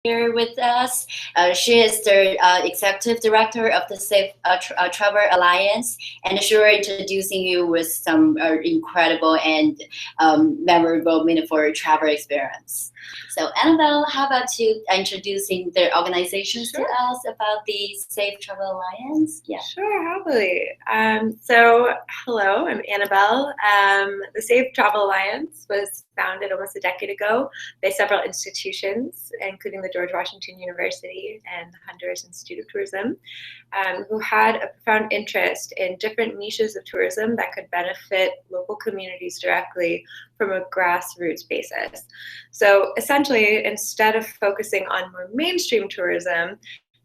here with us. She is the executive director of the Safe Travel Alliance, and she will introducing you with some incredible and memorable, meaningful travel experience. So, Annabelle, how about you introducing the organizations to us about the Safe Travel Alliance? Yeah. Sure, happily. Hello, I'm Annabelle. The Safe Travel Alliance was founded almost a decade ago by several institutions, including the George Washington University and the Honduras Institute of Tourism, who had a profound interest in different niches of tourism that could benefit local communities directly from a grassroots basis. So essentially, instead of focusing on more mainstream tourism,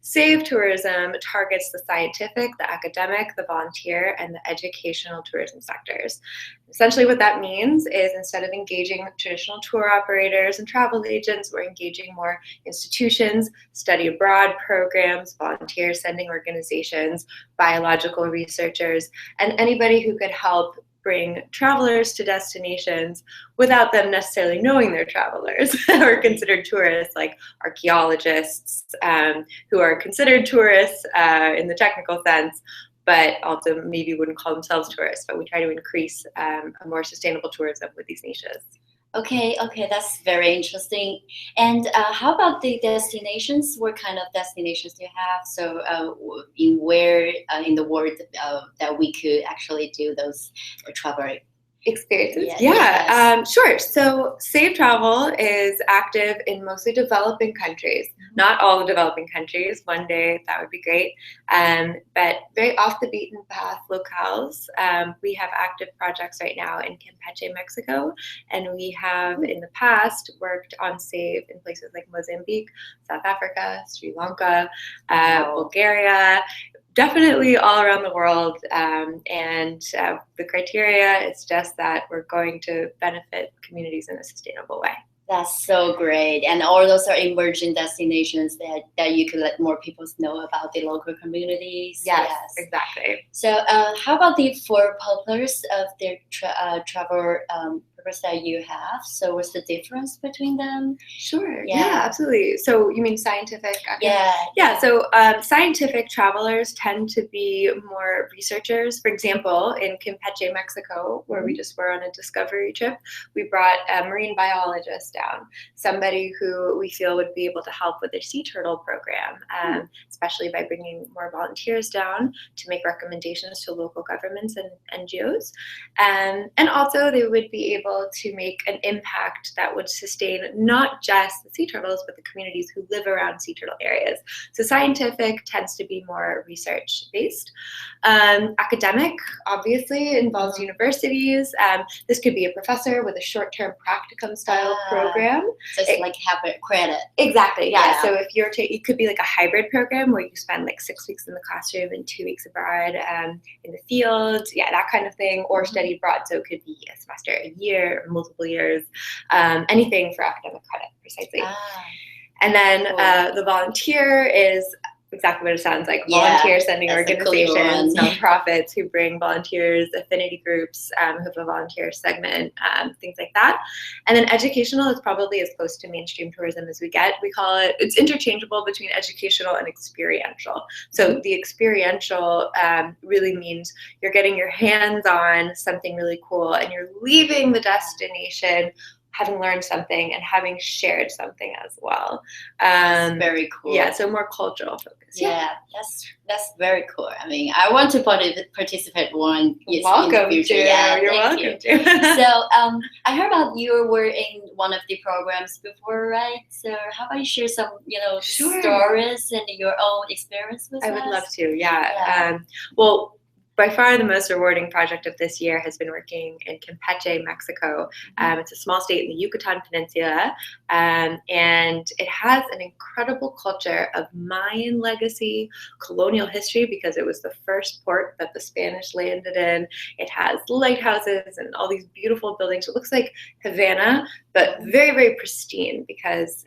Save Tourism targets the scientific, the academic, the volunteer, and the educational tourism sectors. Essentially what that means is instead of engaging traditional tour operators and travel agents, we're engaging more institutions, study abroad programs, volunteer sending organizations, biological researchers, and anybody who could help bring travelers to destinations without them necessarily knowing they're travelers or considered tourists, like archaeologists who are considered tourists in the technical sense, but also maybe wouldn't call themselves tourists. But we try to increase a more sustainable tourism with these niches. Okay, that's very interesting. And how about the destinations? What kind of destinations do you have? So, in where in the world that we could actually do those travel experiences? Sure. So Save Travel is active in mostly developing countries. Not all the developing countries. One day that would be great. But very off the beaten path locales. We have active projects right now in Campeche, Mexico, and we have in the past worked on Save in places like Mozambique, South Africa, Sri Lanka, Bulgaria. Definitely all around the world, and the criteria is just that we're going to benefit communities in a sustainable way. That's so great. And all those are emerging destinations that you could let more people know about the local communities. Yes. Exactly. So how about the four pillars of their travel purpose that you have? So what's the difference between them? Sure. Yeah, absolutely. So you mean scientific? Yeah. So scientific travelers tend to be more researchers. For example, in Campeche, Mexico, where we just were on a discovery trip, we brought a marine biologist down, somebody who we feel would be able to help with their sea turtle program, especially by bringing more volunteers down to make recommendations to local governments and NGOs. And also they would be able to make an impact that would sustain not just the sea turtles, but the communities who live around sea turtle areas. So scientific tends to be more research-based. Academic, obviously, involves universities. This could be a professor with a short-term practicum style program. So it's like have a credit. Exactly, yeah. So if you're it could be like a hybrid program where you spend like 6 weeks in the classroom and 2 weeks abroad in the field, that kind of thing, or study abroad. So it could be a semester, a year, or multiple years, anything for academic credit, precisely. And then the volunteer is exactly what it sounds like. Volunteer sending organizations, nonprofits who bring volunteers, affinity groups who have a volunteer segment, things like that. And then educational is probably as close to mainstream tourism as we get. We call it's interchangeable between educational and experiential. So the experiential really means you're getting your hands on something really cool and you're leaving the destination having learned something and having shared something as well. That's very cool. Yeah, so more cultural focus. Yeah, that's very cool. I mean, I want to participate one. Welcome to. You're welcome to. So I heard about you were in one of the programs before, right? So how about you share some, stories and your own experience with us? I would love to. Yeah. Well, by far the most rewarding project of this year has been working in Campeche, Mexico. It's a small state in the Yucatan Peninsula, and it has an incredible culture of Mayan legacy, colonial history, because it was the first port that the Spanish landed in. It has lighthouses and all these beautiful buildings. It looks like Havana, but very, very pristine, because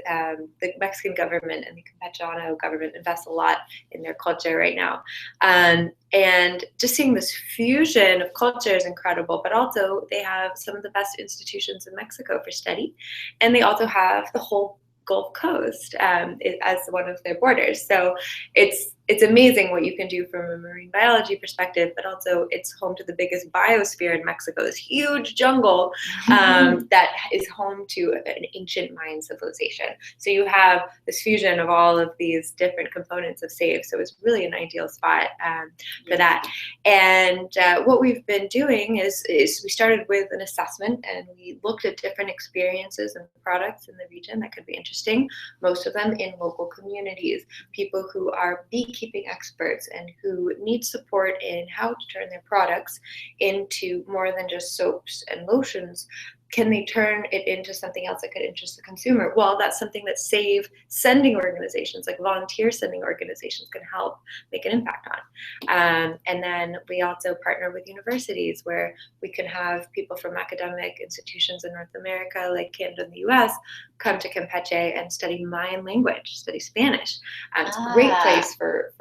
the Mexican government and the Campechano government invest a lot in their culture right now. And just seeing this fusion of culture is incredible, but also they have some of the best institutions in Mexico for study. And they also have the whole Gulf Coast as one of their borders. So it's amazing what you can do from a marine biology perspective, but also it's home to the biggest biosphere in Mexico, this huge jungle that is home to an ancient Mayan civilization. So you have this fusion of all of these different components of SAVE. So it's really an ideal spot for that. And what we've been doing is we started with an assessment, and we looked at different experiences and products in the region that could be interesting, most of them in local communities, people who are beekeeping experts and who need support in how to turn their products into more than just soaps and lotions. Can they turn it into something else that could interest the consumer? Well, that's something that SAVE sending organizations, like volunteer sending organizations, can help make an impact on. And then we also partner with universities where we can have people from academic institutions in North America, like Canada and the US, come to Campeche and study Mayan language, study Spanish. It's a great place for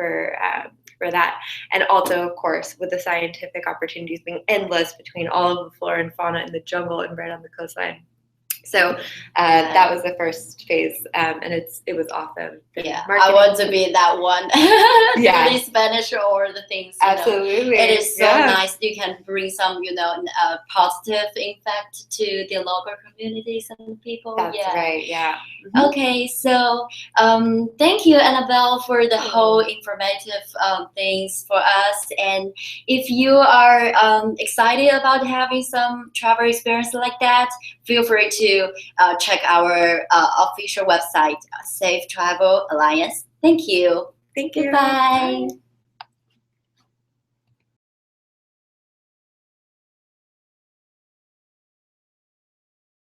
that. And also, of course, with the scientific opportunities being endless between all of the flora and fauna in the jungle and right on the coastline. So that was the first phase, and it was awesome. Yeah, I want to be that one. Yeah, the Spanish or the things. Absolutely, it is so nice. You can bring some, positive impact to the local communities and people. That's right. Yeah. Mm-hmm. Okay, so thank you, Annabelle, for the whole informative things for us. And if you are excited about having some travel experience like that, feel free to check our official website, Safe Travel Alliance. Thank you. Thank you. Goodbye.